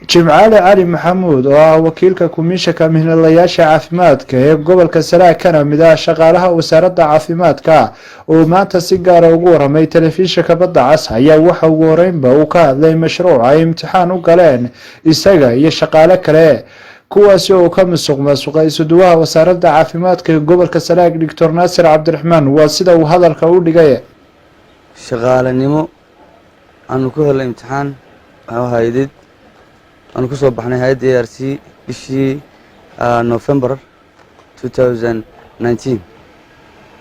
Jimcaale Cali Maxamuud oo ah wakiilka Komishanka Mihnadayaasha Caafimaadka ee gobolka Sanaag kana mid ah shaqaalaha wasaaradda caafimaadka oo maanta si gaar ah ugu waramay telefishinka Badda Cas ayaa waxa ugu horeynba uu ka hadlay mashruuc ay imtixaan u galeen isaga iyo shaqaale kale kuwaasi oo ka musuqmaasuqay isuduwaha wasaaradda caafimaadka ee gobolka Sanaag Dr. Naasir Cabdiraxmaan waa sida uu hadalka u dhigay shaqaalanimo aanu ku helay imtixaan hay'aded أنا كسب بحنا هاي DRC بشي نوفمبر 2019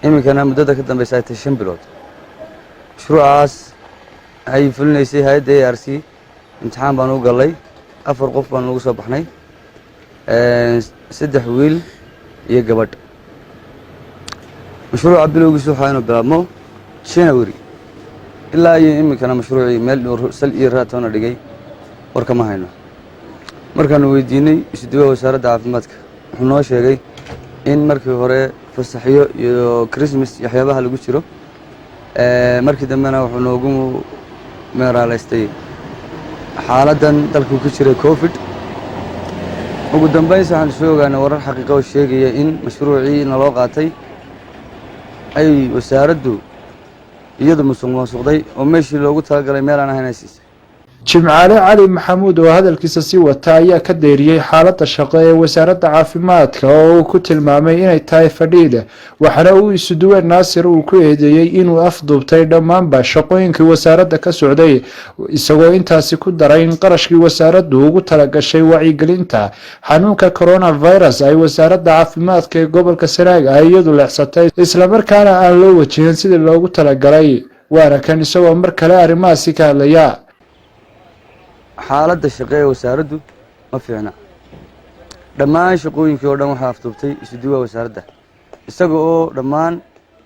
إمي كان مدة كده بساعة الشمبلوت مشروع عاس هاي فلنا يسي هاي DRC امتحان بانو قلي أفر قف بانو كسب بحنا سد حويل يجبت مشروع عبدالله يسوع حينو بلامو شنوري إلا إمي كان مشروعي مال سل إيراتنا رجعي وركما هينو markaan weydiinay isduwa wasaaradda caafimaadka wuxuu noo sheegay in markii hore fasaxiyo iyo Christmas waxyaabaha lagu jiro markii dambena wuxuu noogu meeraaleystay xaaladan dalku ku jiray COVID ugu dambeyn waxaan soo ogaanay warar xaqiiqo oo sheegaya in mashruucii naloo qaatay ay wasaaraddu iyadu musuqmaasuqday oo meeshii loogu talagalay meel aan ahayn aysiisay Jimcaale Cali Maxamuud oo hadalkiisa si wata ayaa ka deeriyay xaaladda shaqo ee wasaaradda caafimaadka oo uu ku tilmaamay inay tahay fadhiida waxana uu isuduwe Naasir uu ku eedeeyay inuu afduubtay dhammaanba shaqooyinkii wasaaradda ka socday isagoo intaasi ku daray in qarashkii wasaaraddu ugu talagashay wacyigelinta xanuunka coronavirus ay wasaaradda caafimaadka ee gobolka Sanaag ay iyadu leexsatay isla markaana aan loo wajihin sidii loogu talagalay waana kan isagoo mar kale arrimahaasi ka hadlaya xaaladda shaqada wasaaraddu ma fiicna dhammaan shaqooyinkii oo dhan waxa afduubtay isuduwa wasaaradda isaga oo dhammaan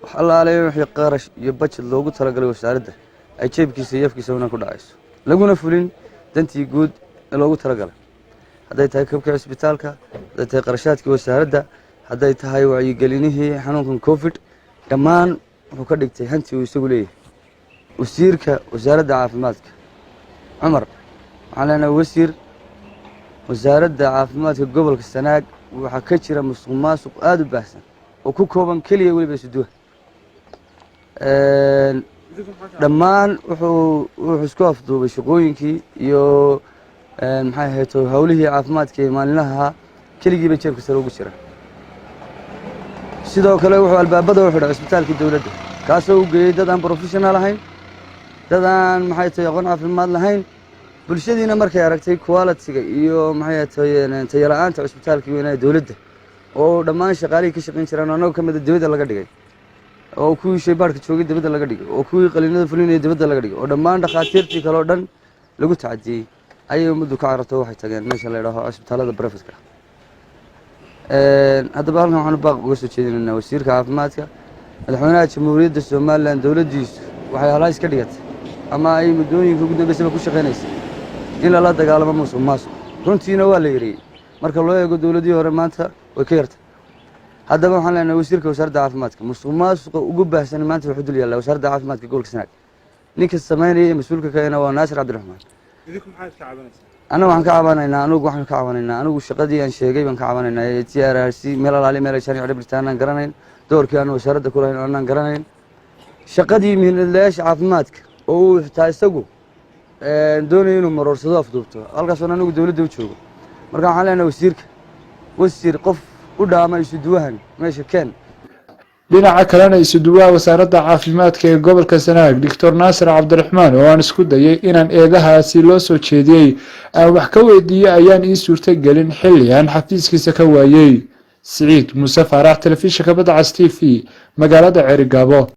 wax allaaleeyo wixii qarash iyo budget loogu talagalay wasaaradda ay jeebkiisa iyo afkiisa una ku dhacayso laguna fulin dantii guud ee loogu talagalay haday tahay kabka isbitaalka haday tahay qarashaadkii wasaaradda haday tahay wacyigelinihii xanuunkan COVID dhammaan wuxuu ka dhigtay hanti uu isagu leeyahay wasiirka wasaaradda caafimaadka Cumar على وزير وزارة عافمات قبل السناق وحكتشر مسق آدم بحسن وكوكوبان كليه ولي بيسدوه دمان وحسكوا أفضل بشقوينكي يو محاهيتو هوله عافمات كي مان لها كليه بيشارك سروق الشرع سيدو كلا وحو البابدا وحو اسبتال كي دولته كاسو دادان بروفيشنال هين دادان محاهيتو يقون عافمات لهين bulshadiina markay aragtay quality-ga iyo maxay tahay tayaraanta isbitaalka weyn ee dawladda oo dhammaan shaqaalihii ka shaqeyn jireen oo kamid ah dawladda laga dhigay oo kuwii shaybaarka joogay dawladda laga dhigay oo kuwii qaliinada fulinayay dawladda laga dhigay oo dhammaan dhaqaatiirtii kale oo dhan lagu tacadiyay ayay muddo ka carartay waxay tageen meesha la yiraahdo isbitaalada private-ka haddaba halkan waxaan baaq uga soo jeedinaynaa wasiirka caafimaadka madaxweynaha jamhuuriyadda Soomaaliland dawladdiisu waxay halays ka dhigatay ama ay muddooyinka ugu dambeysay ku shaqeynaysaa in la dagaalamo musuqmaasuq runtiina waa la yiri marka loo eego dawladii hore maanta way ka yartay haddaba waxaan leenahay wasiirka wasaaradda caafimaadka musuqmaasuqa ugu baahsan maanta wuxuu dul yaallaa wasaaradda caafimaadka gobolka Sanaag ninka sameynaya mas'uulka ka ah waa Naasir Cabdiraxmaan idinku maxay ka caawinaysaan waxaan ka caawinaynaa anigu shaqadii aan sheegay baan ka caawinaynaa TRRC meel alaali meel shan iyo Britain aan garanayn doorkii aan wasaaradda ku lahayn aan garanayn shaqadii mihnadayaasha caafimaadka oo uu xitaa isagu doonay inuu marorsado afduubto halkaas oo anagu dawladda u joogo marka waxaan leenahay wasiir qof u dhaamay isuduwahan meesha keen dhinaca kalena isuduwaha wasaaradda caafimaadka ee gobolka Sanaag Dr. Naasir Cabdiraxmaan oo aan isku dayay inaan eedahaasi loo soo jeediyay aan wax ka weydiiyay ayaan ii suurtay galin xilli aan xafiiskiisa ka waayay Saciid Muuse Faarax telefishinka Badda Cas TV magaalada Cerigabo